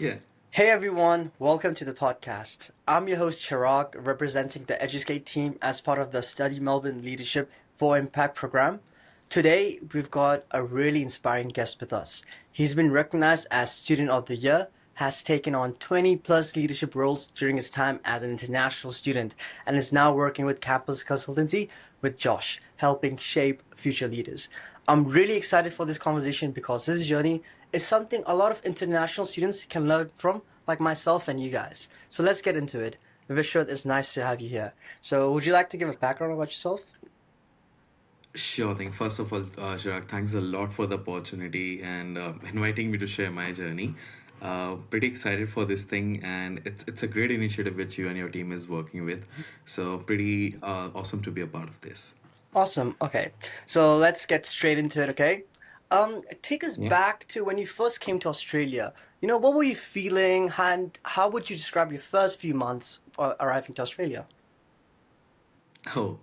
Yeah. Hey everyone, welcome to the podcast. I'm your host Chirag, representing the Educate team as part of the Study Melbourne Leadership for Impact program. Today, we've got a really inspiring guest with us. He's been recognized as Student of the Year, has taken on 20 plus leadership roles during his time as an international student, and is now working with campus consultancy with Josh, helping shape future leaders. I'm really excited for this conversation because this journey is something a lot of international students can learn from, like myself and you guys. So let's get into it. Vishrut, it's nice to have you here. So, would you like to give a background about yourself? Sure thing. First of all, Chirag, thanks a lot for the opportunity and inviting me to share my journey. Pretty excited for this thing, and it's a great initiative which you and your team is working with. So pretty awesome to be a part of this. Awesome. Okay. So, let's get straight into it, okay? Take us Yeah. back to when you first came to Australia. What were you feeling and how would you describe your first few months arriving to Australia? Oh,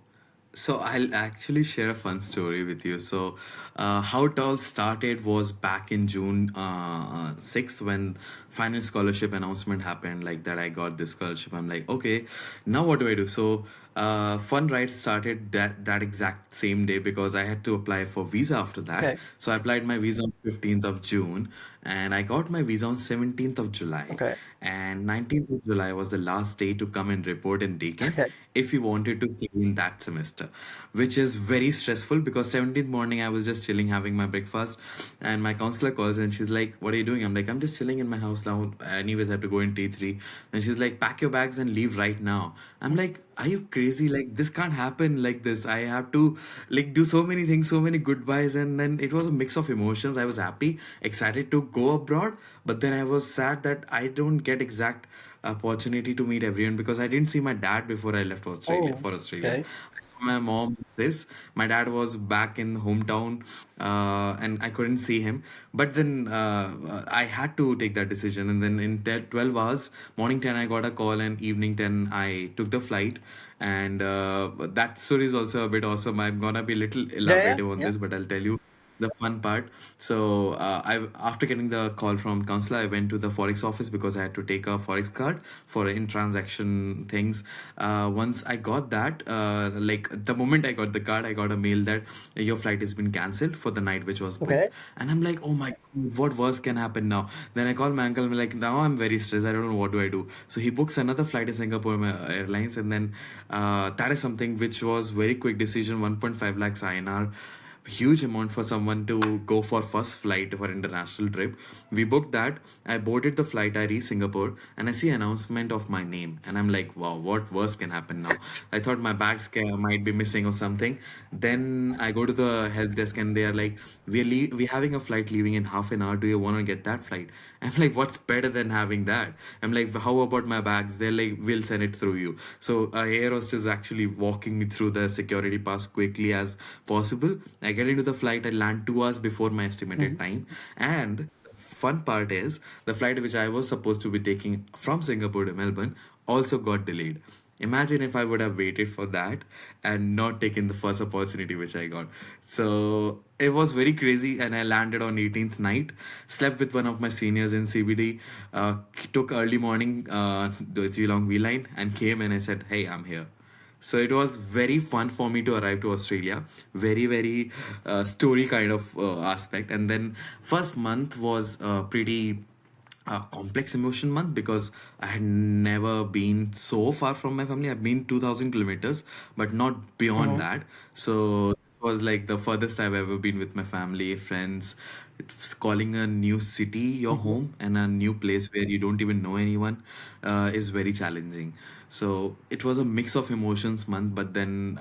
so I'll actually share a fun story with you. So, how it all started was back in June 6th when final scholarship announcement happened, like that I got this scholarship. I'm like, okay, now what do I do? So, fun ride started that exact same day because I had to apply for visa after that. Okay. So I applied my visa on 15th of June and I got my visa on 17th of July. Okay. And 19th of July was the last day to come and report in day camp Okay. if you wanted to stay in that semester, which is very stressful because 17th morning I was just chilling having my breakfast and my counselor calls and she's like, what are you doing? I'm like, I'm just chilling in my house now. Anyways, I have to go in T3. And she's like, pack your bags and leave right now. I'm like, are you crazy? Like, this can't happen like this. I have to like do so many things, so many goodbyes. And then it was a mix of emotions. I was happy, excited to go abroad, but then I was sad that I don't get exact opportunity to meet everyone because I didn't see my dad before I left Australia Oh, for Australia. okay. I saw my mom this. My dad was back in hometown, and I couldn't see him. But then I had to take that decision, and then in 12 hours, morning 10 I got a call, and evening 10 I took the flight. And that story is also a bit awesome. I'm gonna be a little Yeah, yeah, elaborative on yeah. this, but I'll tell you the fun part. So I after getting the call from counselor, I went to the forex office because I had to take a forex card for in transaction things. Once I got that, like the moment I got the card, I got a mail that your flight has been cancelled for the night which was booked. Okay. And I'm like, oh my God, what worse can happen now? Then I call my uncle. I'm like, now I'm very stressed. I don't know what do I do. So he books another flight to Singapore Airlines, and then that is something which was very quick decision. 1.5 lakhs INR, huge amount for someone to go for first flight for international trip. We booked that. I boarded the flight. I reached Singapore and I see announcement of my name and I'm like, wow, what worse can happen now? I thought my might be missing or something. Then I go to the help desk and they are like, we're having a flight leaving in half an hour. Do you want to get that flight? I'm like, what's better than having that? I'm like, how about my bags? They're like, we'll send it through you. So a air hostess is actually walking me through the security pass quickly as possible. I get into the flight. I land 2 hours before my estimated Mhm. time. And the fun part is the flight which I was supposed to be taking from Singapore to Melbourne also got delayed. Imagine if I would have waited for that and not taken the first opportunity which I got. So it was very crazy, and I landed on 18th night. Slept with one of my seniors in CBD. Took early morning the Geelong V line and came and I said, "Hey, I'm here." So it was very fun for me to arrive to Australia. Very, very story kind of aspect. And then first month was pretty complex emotion month because I had never been so far from my family. I've been 2,000 kilometers, but not beyond Mhm. that. So it was like the furthest I've ever been with my family, friends. It's calling a new city your Mhm. home and a new place where you don't even know anyone is very challenging. So it was a mix of emotions month, but then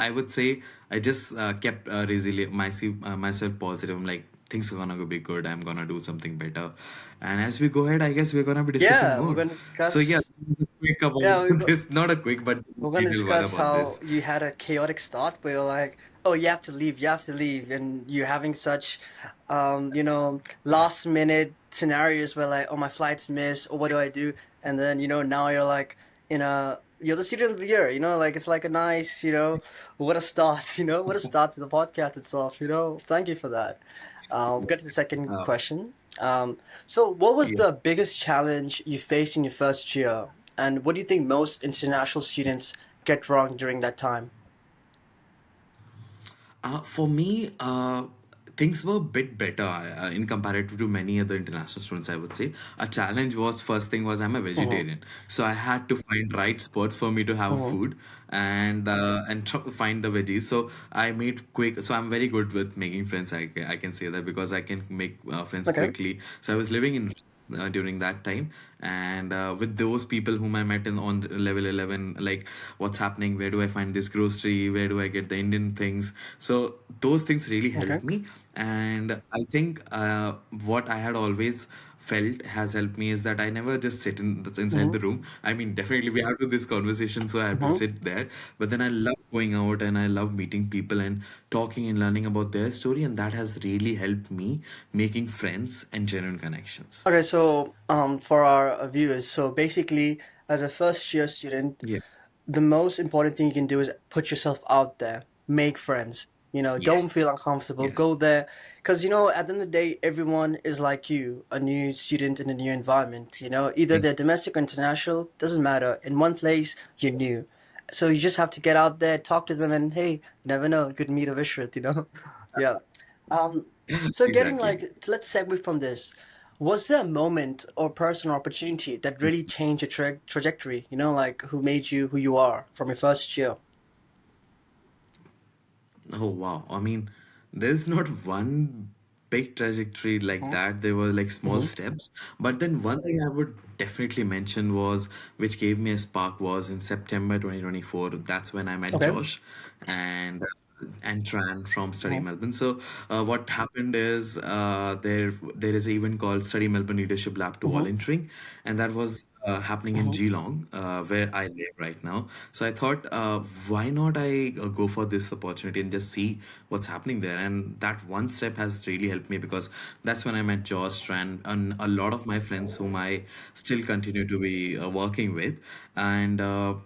I would say I just kept resilient myself positive. I'm like, things are gonna go be good. I'm gonna do something better. And as we go ahead, I guess we're gonna be discussing Yeah, we're more. gonna So yeah, discuss. this is a quick Yeah, about this. Not a quick, but we're gonna detailed one discuss about how this. you had a chaotic start, where you're like, "Oh, you have to leave," and you're having such, last minute scenarios where like, "Oh, my flight's missed," or "What do I do?" And then now you're like, you're the student of the year. Like it's like a nice, what a start. What a start to the podcast itself. Thank you for that. We'll get to the second Uh, question. So what was Yeah. the biggest challenge you faced in your first year, and what do you think most international students get wrong during that time? For me, things were a bit better in comparative to many other international students, I would say. A challenge was, first thing was, I'm a Mm-hmm. vegetarian, so I had to find right spots for me to have Mm-hmm. food find the veggies. So I made quick. So I'm very good with making friends. I can say that because I can make friends Okay. quickly. So I was living in during that time, and with those people whom I met in on level 11, like what's happening, where do I find this grocery, where do I get the Indian things. So those things really Okay. helped me. And I think what I had always felt has helped me is that I never just sit inside Mm-hmm. the room. I mean, definitely we have to this conversation, so I have to Mm-hmm. sit there. But then I love going out and I love meeting people and talking and learning about their story, and that has really helped me making friends and genuine connections. Okay, so for our viewers, so basically, as a first year student, Yeah. the most important thing you can do is put yourself out there, make friends. Don't Yes. feel uncomfortable. Yes. Go there, because at the end of the day, everyone is like you, a new student in a new environment. Either they're Ex- domestic or international, doesn't matter. In one place, you're new, so you just have to get out there, talk to them, and hey, you never know, you could meet a vishrut. Yeah. Um, so getting exactly. like, let's segue from this. Was there a moment or person or opportunity that really changed your trajectory? Like who made you who you are from your first year? Oh wow. I mean, there's not one big trajectory like Mm-hmm. that. There were like small Mm-hmm. steps. But then one thing I would definitely mention was, which gave me a spark, was in September 2024. That's when I met Okay. Josh and and Tran from Study Mm-hmm. Melbourne. So what happened is there is an event called Study Melbourne Leadership Lab to Mm-hmm. volunteering, and that was happening in Mm-hmm. Geelong, where I live right now. So I thought, why not I go for this opportunity and just see what's happening there? And that one step has really helped me because that's when I met Josh Tran and a lot of my friends whom I still continue to be working with. And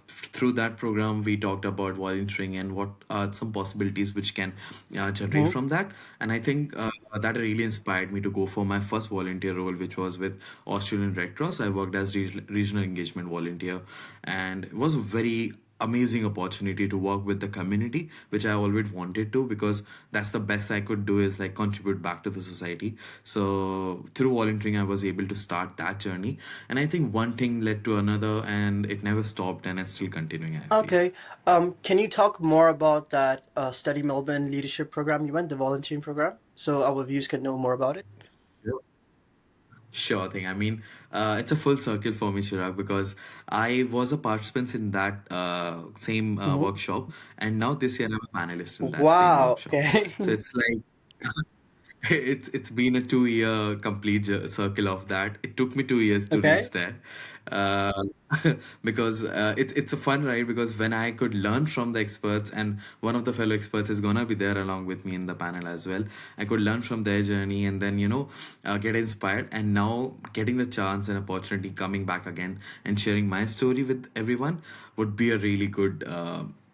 through that program, we talked about volunteering and what are some possibilities which can generate Mm-hmm. from that. And I think that really inspired me to go for my first volunteer role, which was with Australian Red Cross. I worked as regional engagement volunteer, and it was a very amazing opportunity to work with the community, which I always wanted to, because that's the best I could do is like contribute back to the society. So through volunteering, I was able to start that journey, and I think one thing led to another, and it never stopped, and it's still continuing, I feel. Okay. Can you talk more about that Study Melbourne leadership program you went, the volunteering program, so our viewers can know more about it? Sure thing. I mean, it's a full circle for me, Chirag, because I was a participant in that same Mm-hmm. workshop, and now this year I'm a panelist in that same Wow. workshop. Okay. So it's like it's been a 2 year complete circle of that. It took me 2 years to Okay. reach there, uh, because it's a fun ride because when I could learn from the experts, and one of the fellow experts is gonna be there along with me in the panel as well. I could learn from their journey and then get inspired. And now getting the chance and opportunity coming back again and sharing my story with everyone would be a really good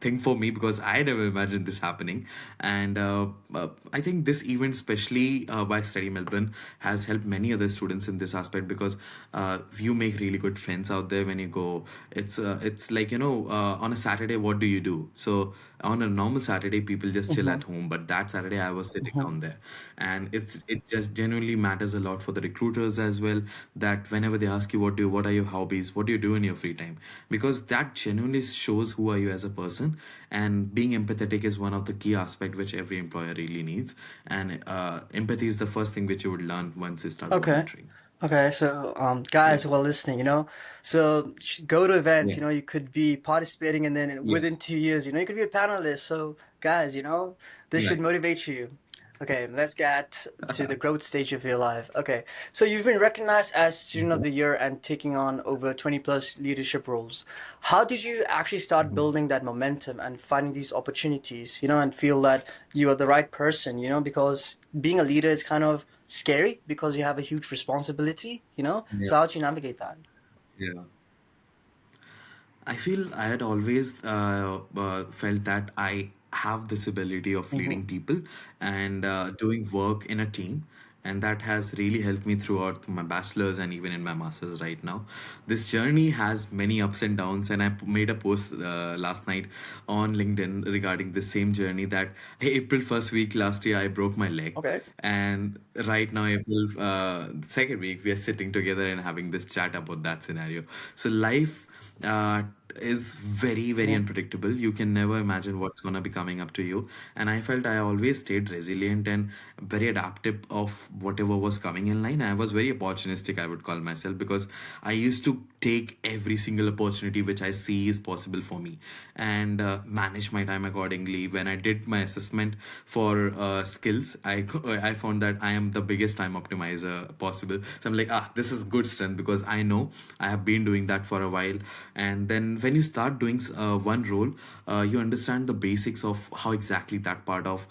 thing for me because I never imagined this happening. And I think this event, especially by Study Melbourne, has helped many other students in this aspect because you make really good friends out there when you go. It's like on a Saturday, what do you do? So on a normal Saturday, people just chill Mm-hmm. at home, but that Saturday I was sitting Mm-hmm. down there, and it just genuinely matters a lot for the recruiters as well. That whenever they ask you what are your hobbies, what do you do in your free time, because that genuinely shows who are you as a person. And being empathetic is one of the key aspects which every employer really needs. And empathy is the first thing which you would learn once you start Okay. volunteering. Okay, so Yeah. guys who are listening, so go to events, Yeah. you could be participating and then within Yes. 2 years, you could be a panelist. So guys, this should Right. motivate you. Okay, let's get to the growth stage of your life. Okay, so you've been recognized as Student of Mhm. the Year and taking on over 20 plus leadership roles. How did you actually start Mhm. building that momentum and finding these opportunities, and feel that you are the right person, because being a leader is kind of scary because you have a huge responsibility, Yeah. So how'd you navigate that? Yeah. I feel I had always felt that I have this ability of Mm-hmm. leading people and doing work in a team. and that has really helped me throughout my bachelor's and even in my master's right now. This journey has many ups and downs, and I made a post last night on LinkedIn regarding the same journey that, hey, April 1st week last year I broke my leg, Okay. and right now April second week we are sitting together and having this chat about that scenario. So life uh, is very, very Mhm. unpredictable. You can never imagine what's going to be coming up to you. And I felt I always stayed resilient and very adaptive of whatever was coming in line. I was very opportunistic, I would call myself, because I used to take every single opportunity which I see is possible for me, and manage my time accordingly. When I did my assessment for skills, I found that I am the biggest time optimizer possible. So I'm like, this is good strength because I know I have been doing that for a while. And then when you start doing one role, you understand the basics of how exactly that part of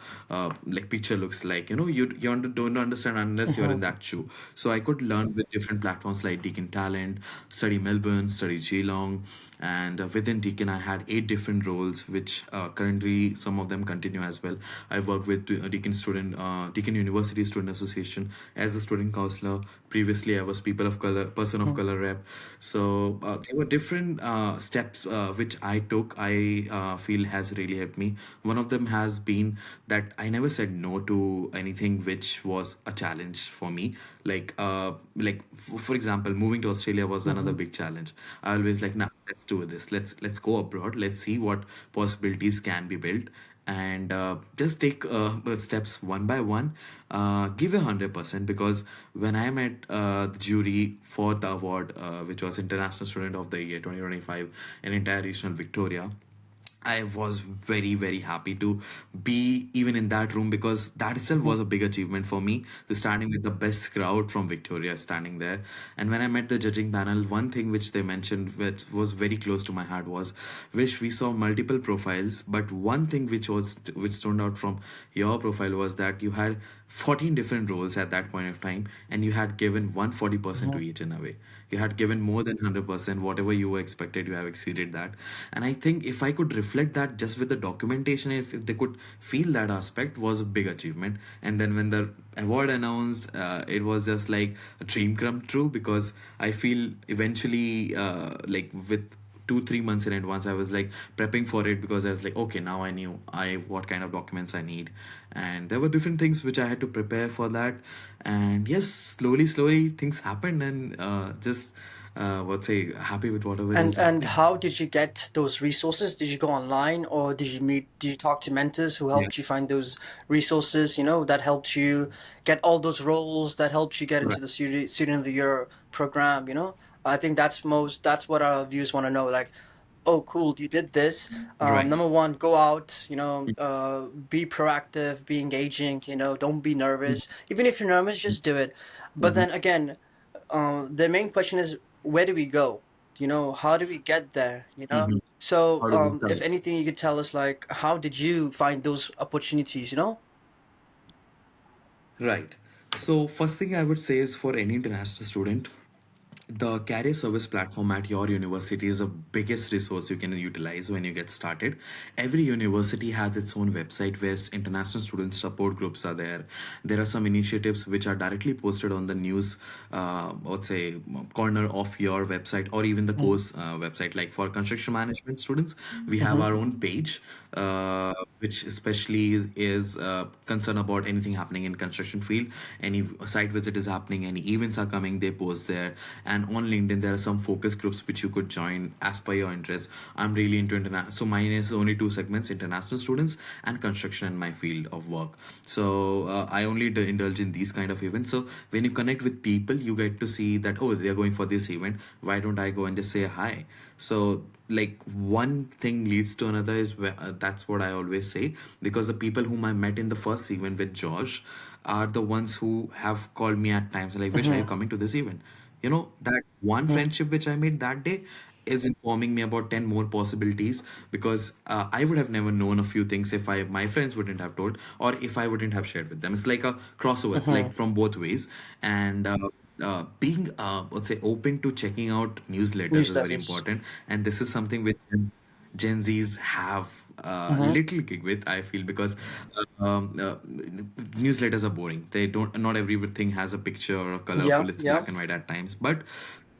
like picture looks like. Don't understand unless you're in Mhm. that shoe. So I could learn with different platforms like Deakin Talent, study Melbourne, study Geelong, and within Deakin I had 8 different roles, which currently some of them continue as well. I work with Deakin University Student Association as a student counselor. Previously, I was person of Mhm. color rep. So there were different steps which I took. I feel has really helped me. One of them has been that I never said no to anything which was a challenge for me. For example, moving to Australia was another Mhm. big challenge. I always like, nah, let's do this. Let's go abroad. Let's see what possibilities can be built, and just take steps one by one. Give 100%, because when I met the jury for the award, which was International Student of the Year 2025 in entire regional Victoria, I was very, very happy to be even in that room, because that itself Mhm. was a big achievement for me. The standing with the best crowd from Victoria standing there. And when I met the judging panel, one thing which they mentioned, which was very close to my heart, was which we saw multiple profiles, but one thing which stood out from your profile was that you had 14 different roles at that point of time, and you had given 140% to Mhm. each in a way. You had given more than 100%. Whatever you were expected, you have exceeded that. And I think if I could reflect that just with the documentation, if they could feel that aspect, was a big achievement. And then when the award announced, it was just like a dream come true, because I feel eventually, like with 2 3 months in advance, I was like prepping for it, because I was like, okay, now I knew I what kind of documents I need, and there were different things which I had to prepare for that. And yes, slowly things happened, and just what say happy with whatever is And happening. how did you get those resources? Did you go online, or did you talk to mentors who Yeah, helped you find those resources, that helped you get all those roles, that helped you get right, into the student of the year program? I think that's what our viewers want to know. Like, oh, cool, you did this. right. Number one, go out, be proactive, be engaging, don't be nervous. Even if you're nervous, just do it. But Mm-hmm. then again, the main question is, where do we go? How do we get there? Mm-hmm. So, How do we start? if anything, you could tell us, like, how did you find those opportunities? Right. So first thing I would say is, for any international student, the career service platform at your university is the biggest resource you can utilize when you get started. Every university has its own website where international student support groups are there. There are some initiatives which are directly posted on the news, let's say, corner of your website, or even the Mm-hmm. course website. Like for construction management students, we have Mm-hmm. our own page, which especially is concerned about anything happening in construction field. Any site visit is happening, any events are coming, they post there. And on LinkedIn there are some focus groups which you could join as per your interest. I'm really into international, so mine is only two segments: international students and construction in my field of work. So I only indulge in these kind of events. So when you connect with people, you get to see that, oh, they are going for this event, why don't I go and just say hi? So like one thing leads to another is that's what I always say, because the people whom I met in the first event with Josh are the ones who have called me at times like, Wish, are you Mm-hmm. coming to this event? That one friendship which I made that day is informing me about 10 more possibilities, because I would have never known a few things if my friends wouldn't have told, or if I wouldn't have shared with them. It's like a crossover. It's Mm-hmm. like from both ways. And being let's say open to checking out newsletters is very Newsletters. important, and this is something which Gen Zs have Mm-hmm. little gig with, I feel, because newsletters are boring. They don't, not everything has a picture or a Yeah, colorful. It's yeah. black and white at times, but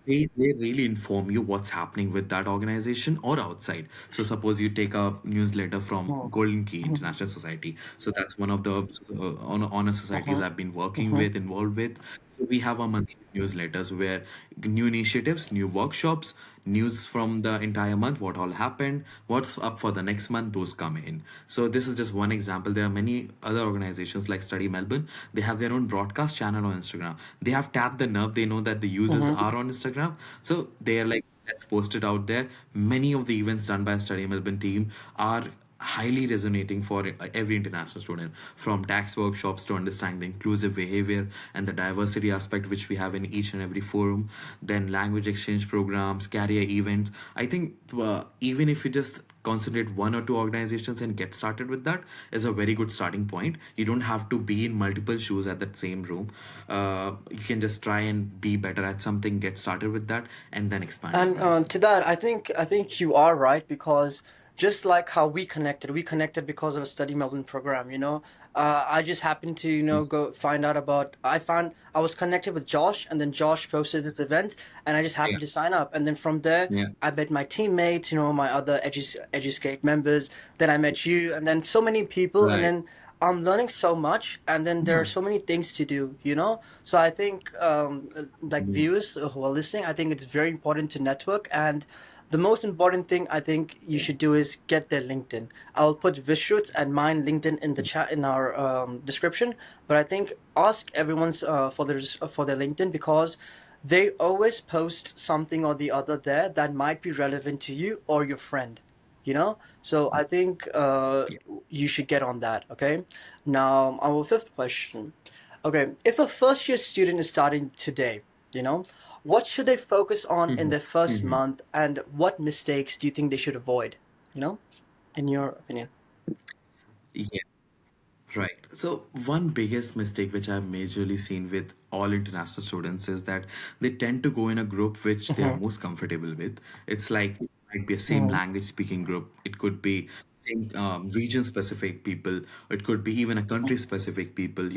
they really inform you what's happening with that organization or outside. So suppose you take a newsletter from Golden Key Mm-hmm. International Society. So that's one of the honor societies Mm-hmm. I've been working Mm-hmm. with, involved with. So we have our monthly newsletters where new initiatives, new workshops, news from the entire month, what all happened, what's up for the next month, those come in. So this is just one example. There are many other organizations like Study Melbourne. They have their own broadcast channel on Instagram. They have tapped the nerve. They know that the users Mm-hmm. are on Instagram. So they are like, let's post it out there. Many of the events done by Study Melbourne team are highly resonating for every international student, from tax workshops to understanding the inclusive behavior and the diversity aspect which we have in each and every forum, then language exchange programs, career events. I think even if you just concentrate one or two organizations and get started with that is a very good starting point. You don't have to be in multiple shoes at that same room. You can just try and be better at something, get started with that, and then expand your And horizon. to that, I think you are right because just like how we connected because of a study Melbourne program. I just happened to Yes. go find out about. I was connected with Josh, and then Josh posted this event, and I just Yeah. happened to sign up, and then from there Yeah. I met my teammates, my other Eduscape members. Then I met you, and then so many people, and Right. then I'm learning so much, and then there are Yeah. so many things to do. So I think, like Mm. viewers who are listening, I think it's very important to network, and the most important thing I think you should do is get their LinkedIn. I'll put Vishrut and mine LinkedIn in the chat in our description, but I think ask everyone's for their LinkedIn because they always post something or the other there that might be relevant to you or your friend. So I think Yes. you should get on that. Okay. Now our fifth question. Okay, if a first year student is starting today, you know, what should they focus on in Mhm. their first Mhm. month, and what mistakes do you think they should avoid? You know, in your opinion. Yeah. Right. So one biggest mistake which I've majorly seen with all international students is that they tend to go in a group which they are Mm-hmm. most comfortable with. It's like it might be a same Mm-hmm. language speaking group. It could be same region specific people. Or it could be even a country specific people,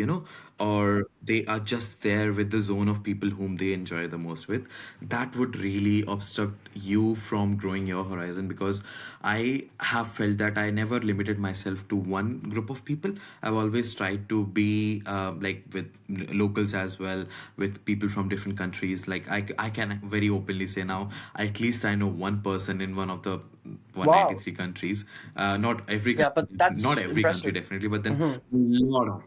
or they are just there with the zone of people whom they enjoy the most with. That would really obstruct you from growing your horizon, because I have felt that I never limited myself to one group of people. I've always tried to be like with locals as well, with people from different countries. Like I can very openly say now, at least I know one person in one of the Wow. 193 countries. Not every Yeah, country, but not that's every country impressive. definitely, but then Mm-hmm. a lot of,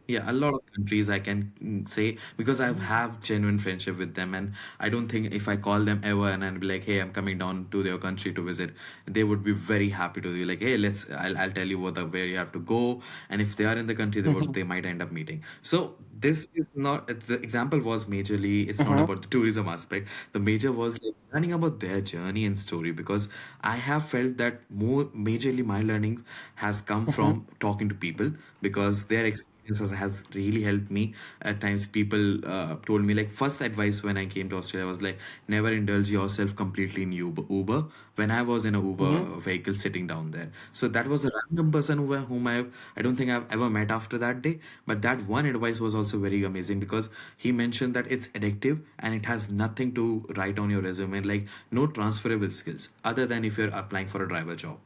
yeah, a lot of countries I can say, because I have genuine friendship with them, and I don't think if I call them ever and I'll be like, hey, I'm coming down to their country to visit, they would be very happy to be like, hey, I'll tell you where you have to go, and if they are in the country, they might end up meeting. So this is not, the example was majorly, it's not Mm-hmm. about the tourism aspect. The major was like learning about their journey and story, because I have felt that more majorly my learning has come Mm-hmm. from talking to people, because their experiences has really helped me. At times people told me, like, first advice when I came to Australia was like, never indulge yourself completely in Uber. When I was in a Mm-hmm. Uber vehicle sitting down there, so that was a random person whom I don't think I've ever met after that day, but that one advice was also very amazing, because he mentioned that it's addictive and it has nothing to write on your resume, like no transferable skills other than if you're applying for a driver job.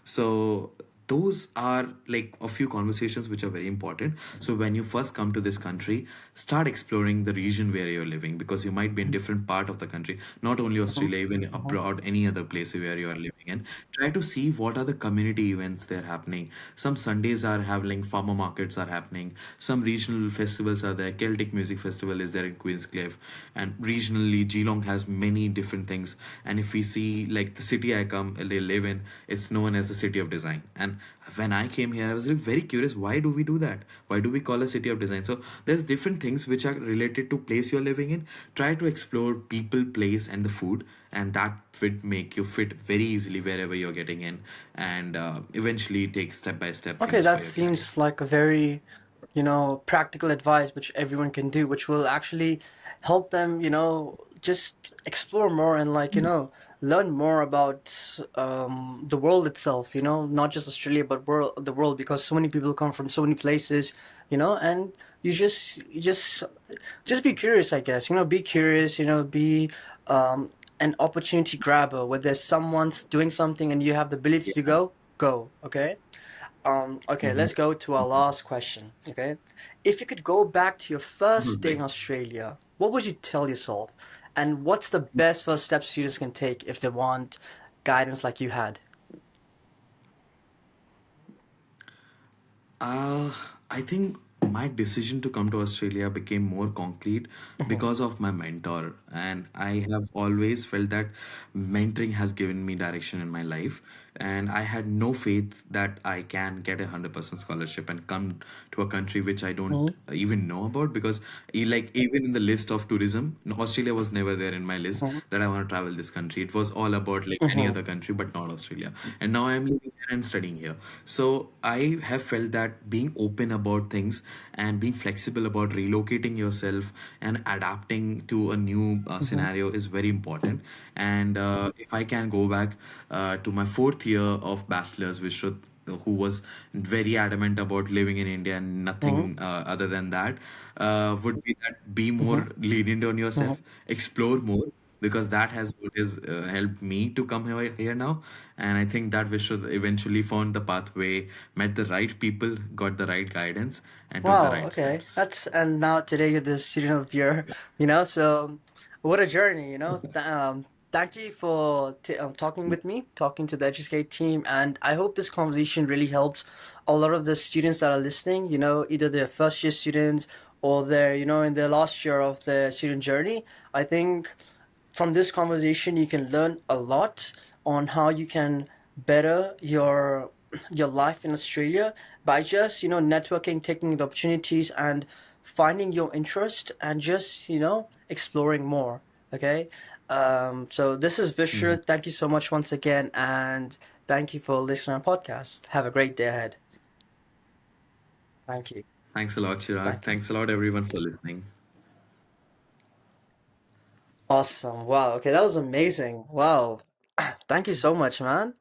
So those are like a few conversations which are very important. So when you first come to this country, start exploring the region where you're living, because you might be in different part of the country, not only Australia, even Mm-hmm. abroad, any other place where you are living in. Try to see what are the community events they're happening. Some Sundays are having farmer markets are happening. Some regional festivals are there. Celtic Music Festival is there in Queenscliff, and regionally Geelong has many different things. And if we see like the city they live in, it's known as the city of design. And when I came here, I was like very curious, why do we do that? Why do we call a city of design? So there's different things which are related to place you're living in. Try to explore people, place, and the food, and that would make you fit very easily wherever you're getting in, and eventually take step by step Okay, things for that your career. seems like a very, practical advice which everyone can do, which will actually help them, just explore more and like, learn more about the world itself, not just Australia, but the world, because so many people come from so many places, and you just be curious, I guess, be curious, be um, an opportunity grabber where there's someone's doing something and you have the ability to Yeah. go, okay? Okay, Mm-hmm. let's go to our last question. Okay. If you could go back to your first day in Right. Australia, what would you tell yourself? And what's the best first steps students can take if they want guidance like you had? Uh, I think my decision to come to Australia became more concrete Mm-hmm. because of my mentor. And I have always felt that mentoring has given me direction in my life. And I had no faith that I can get 100% scholarship and come to a country which I don't even know about, because like even in the list of tourism, no, Australia was never there in my list Mm-hmm. that I want to travel this country. It was all about like any Mm-hmm. other country but not Australia. And now I'm living here and studying here. So I have felt that being open about things and being flexible about relocating yourself and adapting to a new Mm-hmm. scenario is very important. And if I can go back to my fourth year of bachelor's, vishrut, who was very adamant about living in India and Mm-hmm. nothing other than that, would be that be Mm-hmm. more lenient on yourself, Mm-hmm. explore more, because that has what has helped me to come here now. And I think that we should eventually found the pathway, met the right people, got the right guidance, and took the Wow, right okay. steps. And now today you're the student of the year, so what a journey, thank you for talking with me, talking to the Educate team, and I hope this conversation really helps a lot of the students that are listening, either they're first year students or they're, in their last year of their student journey. I think from this conversation you can learn a lot on how you can better your life in Australia by just networking, taking the opportunities, and finding your interest, and just exploring more. Okay, so this is Mhm. Vishrut. Thank you so much once again, and thank you for listening to our podcast. Have a great day ahead. Thank you. Thanks a lot, Chirag. Thank you. Thanks a lot, everyone, for listening. Awesome. Wow. Okay, that was amazing. Wow. Thank you so much, man.